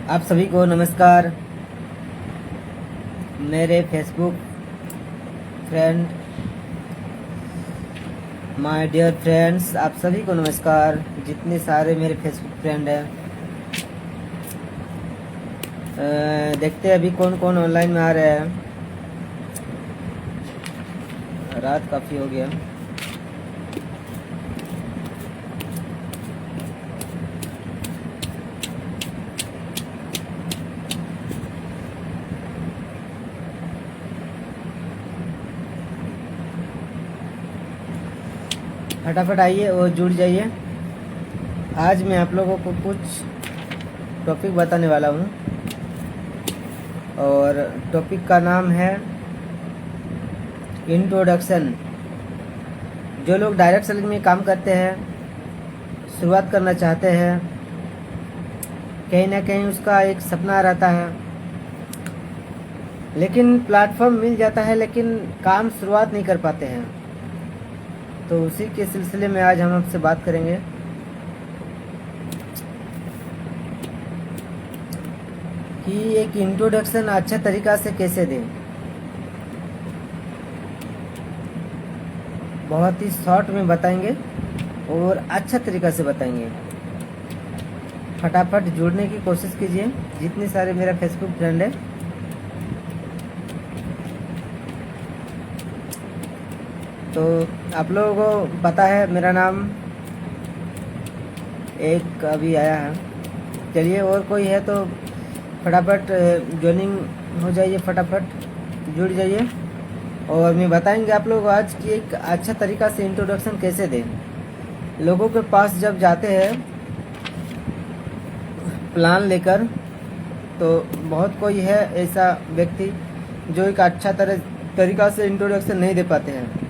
आप सभी को नमस्कार। मेरे Facebook friend, my dear friends, आप सभी को नमस्कार। जितने सारे मेरे फेसबुक फ्रेंड हैं, देखते हैं अभी कौन कौन ऑनलाइन में आ रहे हैं। रात काफ़ी हो गया। फटाफट आइए और जुड़ जाइए। आज मैं आप लोगों को कुछ टॉपिक बताने वाला हूँ और टॉपिक का नाम है इंट्रोडक्शन। जो लोग डायरेक्ट सेलिंग में काम करते हैं, शुरुआत करना चाहते हैं, कहीं ना कहीं उसका एक सपना रहता है, लेकिन प्लेटफॉर्म मिल जाता है लेकिन काम शुरुआत नहीं कर पाते हैं। तो उसी के सिलसिले में आज हम आपसे बात करेंगे कि एक इंट्रोडक्शन अच्छा तरीका से कैसे दें। बहुत ही शॉर्ट में बताएंगे और अच्छा तरीका से बताएंगे। फटाफट जुड़ने की कोशिश कीजिए, जितने सारे मेरा फेसबुक फ्रेंड है। तो आप लोगों को पता है मेरा नाम एक अभी आया है। चलिए, और कोई है तो फटाफट ज्वाइनिंग हो जाइए, फटाफट जुड़ जाइए और मैं बताएंगे आप लोग आज कि एक अच्छा तरीका से इंट्रोडक्शन कैसे दें। लोगों के पास जब जाते हैं प्लान लेकर, तो बहुत कोई है ऐसा व्यक्ति जो एक अच्छा तरीका से इंट्रोडक्शन नहीं दे पाते हैं।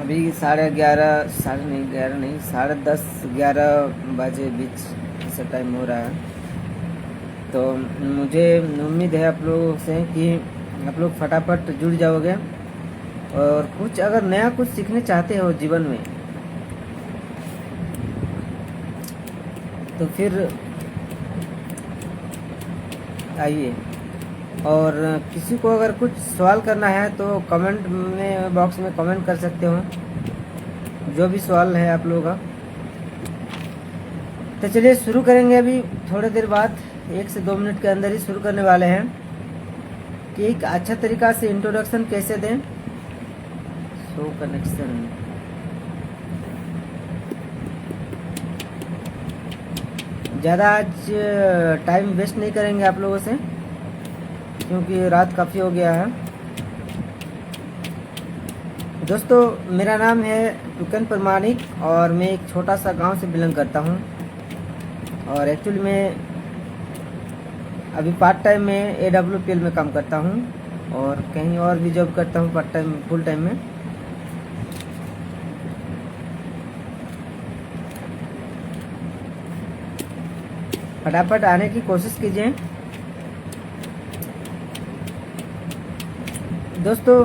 अभी 11:30, 11:30 बजे बीच ऐसा टाइम हो रहा है। तो मुझे उम्मीद है आप लोगों से कि आप लोग फटाफट जुड़ जाओगे और कुछ अगर नया कुछ सीखने चाहते हो जीवन में, तो फिर आइए। और किसी को अगर कुछ सवाल करना है तो कमेंट में बॉक्स में कमेंट कर सकते हो, जो भी सवाल है आप लोगों का। तो चलिए शुरू करेंगे। अभी थोड़ी देर बाद 1 से 2 मिनट के अंदर ही शुरू करने वाले हैं कि एक अच्छा तरीका से इंट्रोडक्शन कैसे दें। शो कनेक्शन, ज़्यादा आज टाइम वेस्ट नहीं करेंगे आप लोगों से, क्योंकि रात काफ़ी हो गया है। दोस्तों, मेरा नाम है टुकन प्रमाणिक और मैं एक छोटा सा गांव से बिलोंग करता हूं। और एक्चुअली मैं अभी पार्ट टाइम में AWPL में काम करता हूं और कहीं और भी जॉब करता हूं पार्ट टाइम, फुल टाइम में। फटाफट आने की कोशिश कीजिए दोस्तों।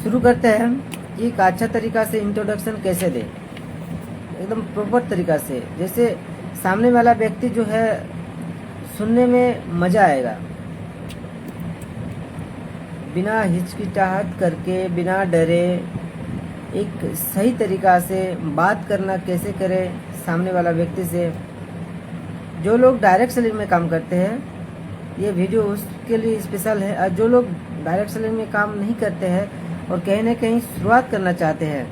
शुरू करते हैं कि एक अच्छा तरीका से इंट्रोडक्शन कैसे दें, एकदम प्रॉपर तरीका से, जैसे सामने वाला व्यक्ति जो है सुनने में मज़ा आएगा। बिना हिचकिचाहट करके, बिना डरे, एक सही तरीका से बात करना कैसे करें सामने वाला व्यक्ति से। जो लोग डायरेक्ट सेलिंग में काम करते हैं, ये वीडियो उसके लिए स्पेशल है। और जो लोग डायरेक्ट सेलिंग में काम नहीं करते हैं और कहीं ना कहीं शुरुआत करना चाहते हैं,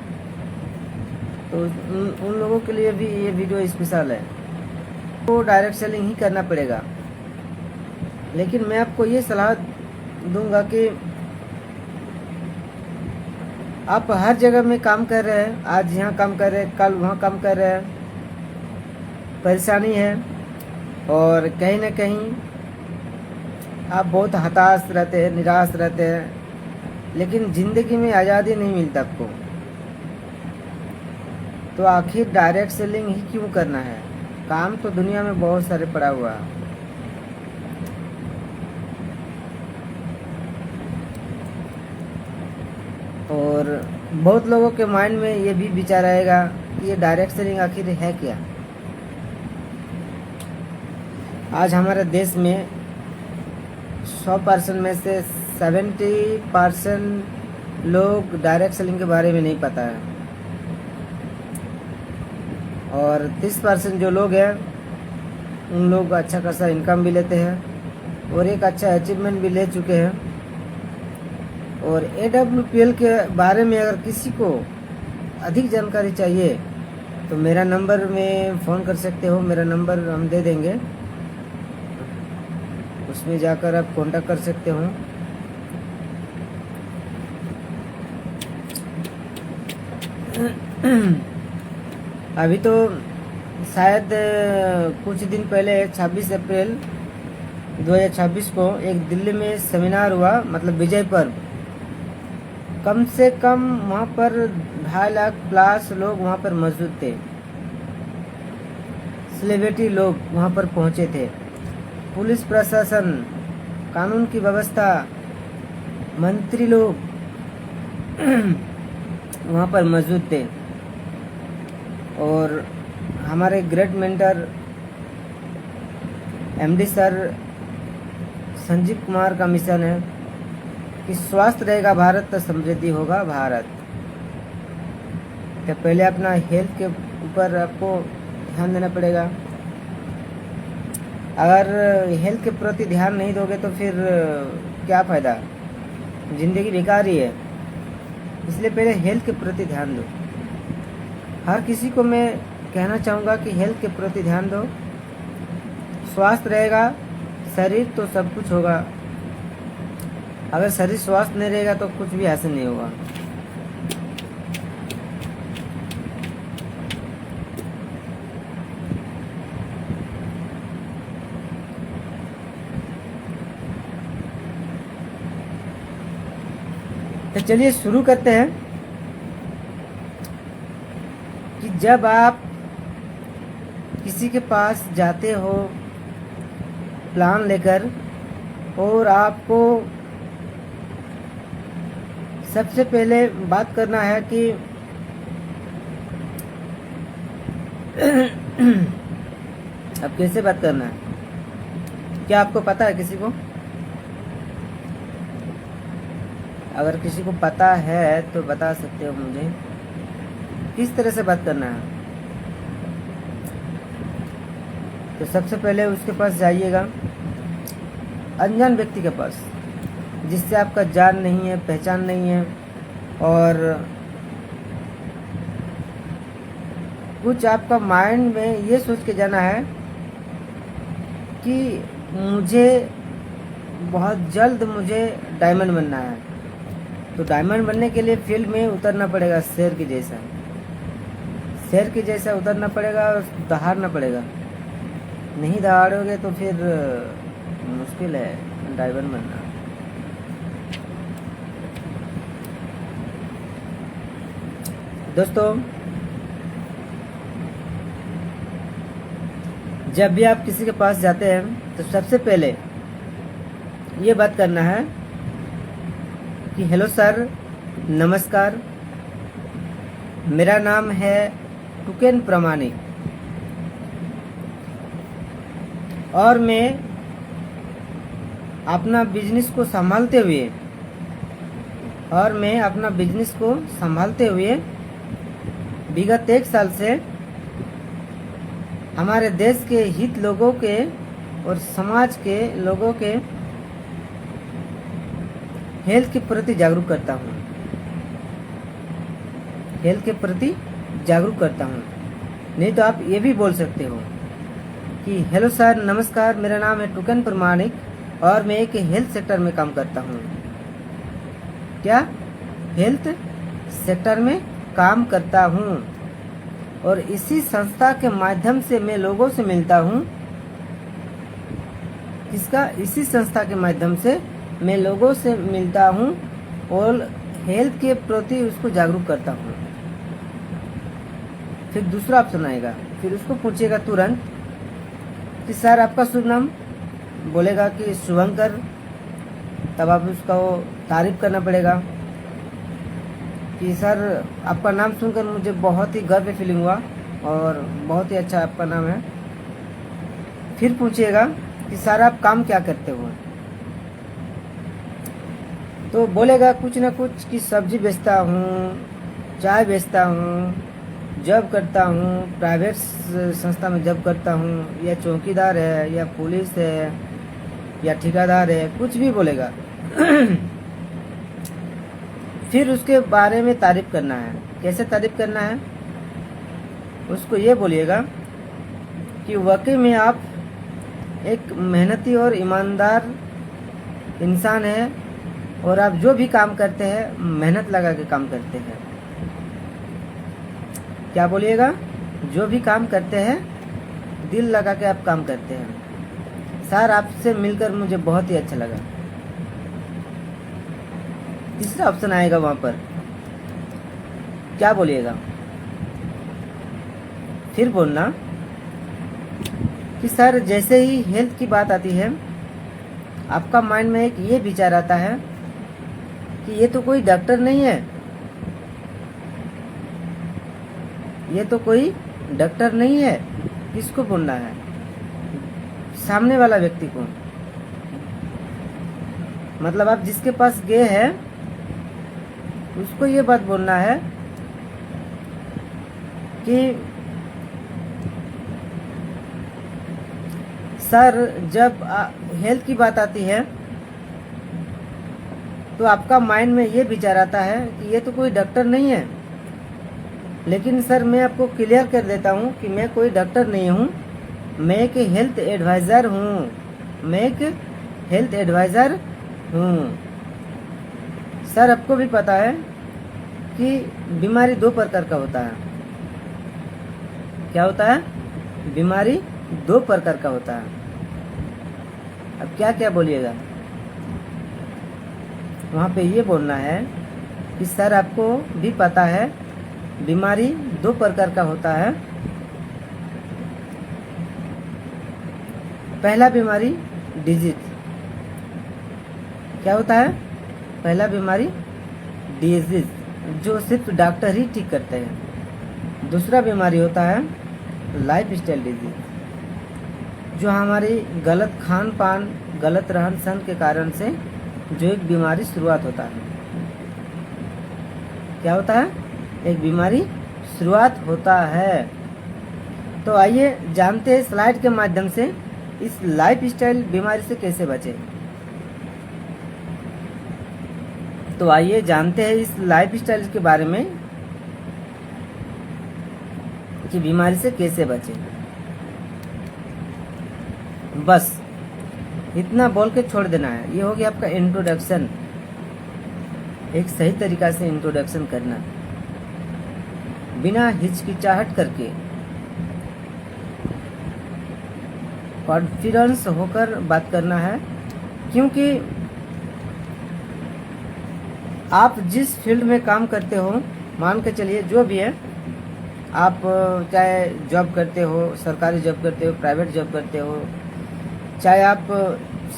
तो उन लोगों के लिए भी ये वीडियो स्पेशल है। तो डायरेक्ट सेलिंग ही करना पड़ेगा, लेकिन मैं आपको ये सलाह दूंगा कि आप हर जगह में काम कर रहे हैं, आज यहाँ काम कर रहे हैं, कल वहाँ काम कर रहे हैं, परेशानी है और कहीं ना कहीं आप बहुत हताश रहते हैं, निराश रहते हैं, लेकिन ज़िंदगी में आज़ादी नहीं मिलता आपको। तो आखिर डायरेक्ट सेलिंग ही क्यों करना है? काम तो दुनिया में बहुत सारे पड़ा हुआ है। और बहुत लोगों के माइंड में ये भी विचार आएगा कि ये डायरेक्ट सेलिंग आखिर है क्या। आज हमारे देश में 100% में से 70% लोग डायरेक्ट सेलिंग के बारे में नहीं पता है, और 30% जो लोग हैं उन लोग अच्छा खासा इनकम भी लेते हैं और एक अच्छा अचीवमेंट भी ले चुके हैं। और AWPL के बारे में अगर किसी को अधिक जानकारी चाहिए तो मेरा नंबर में फ़ोन कर सकते हो, मेरा नंबर हम दे देंगे, उसमें जाकर आप कांटेक्ट कर सकते हो। अभी तो शायद कुछ दिन पहले 26 अप्रैल 2026 को एक दिल्ली में सेमिनार हुआ, मतलब विजय पर्व। कम से कम वहाँ पर 2.5 लाख प्लस लोग वहाँ पर मौजूद थे। सेलिब्रिटी लोग वहाँ पर पहुँचे थे, पुलिस प्रशासन, कानून की व्यवस्था, मंत्री लोग वहाँ पर मौजूद थे। और हमारे great mentor MD sir Sanjeev Kumar का मिशन है कि स्वस्थ रहेगा भारत तो समृद्धि होगा भारत। तो पहले अपना हेल्थ के ऊपर आपको ध्यान देना पड़ेगा। अगर हेल्थ के प्रति ध्यान नहीं दोगे तो फिर क्या फ़ायदा, ज़िंदगी बेकार ही है। इसलिए पहले हेल्थ के प्रति ध्यान दो। हर किसी को मैं कहना चाहूँगा कि हेल्थ के प्रति ध्यान दो। स्वास्थ्य रहेगा शरीर तो सब कुछ होगा। अगर शरीर स्वस्थ नहीं रहेगा तो कुछ भी हासिल नहीं होगा। तो चलिए शुरू करते हैं कि जब आप किसी के पास जाते हो प्लान लेकर, और आपको सबसे पहले बात करना है कि अब कैसे बात करना है। क्या आपको पता है किसी को? अगर किसी को पता है तो बता सकते हो मुझे किस तरह से बात करना है। तो सबसे पहले उसके पास जाइएगा, अनजान व्यक्ति के पास, जिससे आपका जान नहीं है, पहचान नहीं है, और कुछ आपका माइंड में ये सोच के जाना है कि मुझे बहुत जल्द मुझे डायमंड बनना है। तो डायमंड बनने के लिए फील्ड में उतरना पड़ेगा, शेर की जैसा, शेर की जैसा उतरना पड़ेगा और दहाड़ना पड़ेगा। नहीं दहाड़ोगे तो फिर मुश्किल है डायमंड बनना। दोस्तों, जब भी आप किसी के पास जाते हैं तो सबसे पहले ये बात करना है कि हेलो सर, नमस्कार, मेरा नाम है टुकेन प्रमाणिक और मैं अपना बिजनेस को संभालते हुए विगत 1 साल से हमारे देश के हित लोगों के और समाज के लोगों के हेल्थ के प्रति जागरूक करता हूँ। नहीं तो आप ये भी बोल सकते हो कि हेलो सर, नमस्कार, मेरा नाम है टुकेन प्रमाणिक और मैं एक हेल्थ सेक्टर में काम करता हूँ। क्या? हेल्थ सेक्टर में काम करता हूँ, और इसी संस्था के माध्यम से मैं लोगों से मिलता हूँ। इसी संस्था के माध्यम से मैं लोगों से मिलता हूँ और हेल्थ के प्रति उसको जागरूक करता हूँ। फिर दूसरा ऑप्शन आएगा, फिर उसको पूछेगा तुरंत कि सर आपका शुभ नाम, बोलेगा कि शुभंकर, तब आप उसका वो तारीफ करना पड़ेगा। कि सर आपका नाम सुनकर मुझे बहुत ही गर्व फीलिंग हुआ और बहुत ही अच्छा आपका नाम है। फिर पूछिएगा कि सर आप काम क्या करते हो, तो बोलेगा कुछ ना कुछ कि सब्जी बेचता हूँ, चाय बेचता हूँ, जॉब करता हूँ, प्राइवेट संस्था में जॉब करता हूँ, या चौकीदार है, या पुलिस है, या ठेकेदार है, कुछ भी बोलेगा। फिर उसके बारे में तारीफ करना है। कैसे तारीफ करना है? उसको ये बोलिएगा कि वाकई में आप एक मेहनती और ईमानदार इंसान है और आप जो भी काम करते हैं मेहनत लगा के काम करते हैं। क्या बोलिएगा? जो भी काम करते हैं दिल लगा के आप काम करते हैं। सर आपसे मिलकर मुझे बहुत ही अच्छा लगा। तीसरा ऑप्शन आएगा वहां पर, क्या बोलिएगा? फिर बोलना कि सर जैसे ही हेल्थ की बात आती है आपका माइंड में एक ये विचार आता है कि ये तो कोई डॉक्टर नहीं है, ये तो कोई डॉक्टर नहीं है। किसको बोलना है? सामने वाला व्यक्ति को। मतलब आप जिसके पास गए हैं उसको ये बात बोलना है कि सर जब हेल्थ की बात आती है तो आपका माइंड में ये विचार आता है कि ये तो कोई डॉक्टर नहीं है, लेकिन सर मैं आपको क्लियर कर देता हूँ कि मैं कोई डॉक्टर नहीं हूँ, मैं एक हेल्थ एडवाइज़र हूँ, मैं एक हेल्थ एडवाइज़र हूँ। सर आपको भी पता है कि बीमारी दो प्रकार का होता है। क्या होता है? बीमारी दो प्रकार का होता है। अब क्या क्या बोलिएगा? वहाँ पे ये बोलना है कि सर आपको भी पता है बीमारी दो प्रकार का होता है। पहला बीमारी डिजीज। क्या होता है? पहला बीमारी डिजीज, जो सिर्फ डॉक्टर ही ठीक करते हैं। दूसरा बीमारी होता है लाइफ स्टाइल डिजीज, जो हमारी गलत खान पान, गलत रहन सहन के कारण से जो एक बीमारी शुरुआत होता है। क्या होता है? एक बीमारी शुरुआत होता है। तो आइए जानते हैं स्लाइड के माध्यम से इस लाइफ स्टाइल बीमारी से कैसे बचें। तो आइए जानते हैं इस लाइफ स्टाइल के बारे में कि बीमारी से कैसे बचें। बस इतना बोल के छोड़ देना है। ये हो गया आपका इंट्रोडक्शन। एक सही तरीका से इंट्रोडक्शन करना, बिना हिचकिचाहट करके, कॉन्फिडेंस होकर बात करना है। क्योंकि आप जिस फील्ड में काम करते हो, मान के चलिए जो भी है, आप चाहे जॉब करते हो, सरकारी जॉब करते हो, प्राइवेट जॉब करते हो, चाहे आप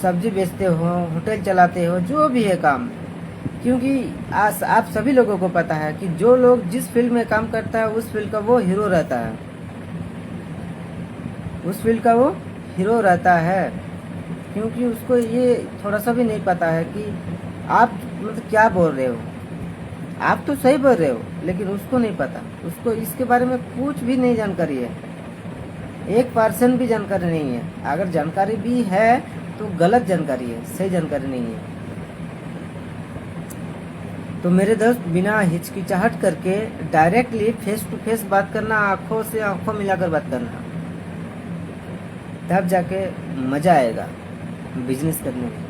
सब्जी बेचते हो, होटल चलाते हो, जो भी है काम। क्योंकि आप सभी लोगों को पता है कि जो लोग जिस फील्ड में काम करता है उस फील्ड का वो हीरो रहता है, उस फील्ड का वो हीरो रहता है। क्योंकि उसको ये थोड़ा सा भी नहीं पता है कि आप मतलब क्या बोल रहे हो। आप तो सही बोल रहे हो, लेकिन उसको नहीं पता, उसको इसके बारे में कुछ भी नहीं जानकारी है, 1% भी जानकारी नहीं है। अगर जानकारी भी है तो गलत जानकारी है, सही जानकारी नहीं है। तो मेरे दोस्त, बिना हिचकिचाहट करके डायरेक्टली फेस टू फेस बात करना, आंखों से आंखों मिलाकर बात करना, तब जाके मजा आएगा बिजनेस करने में।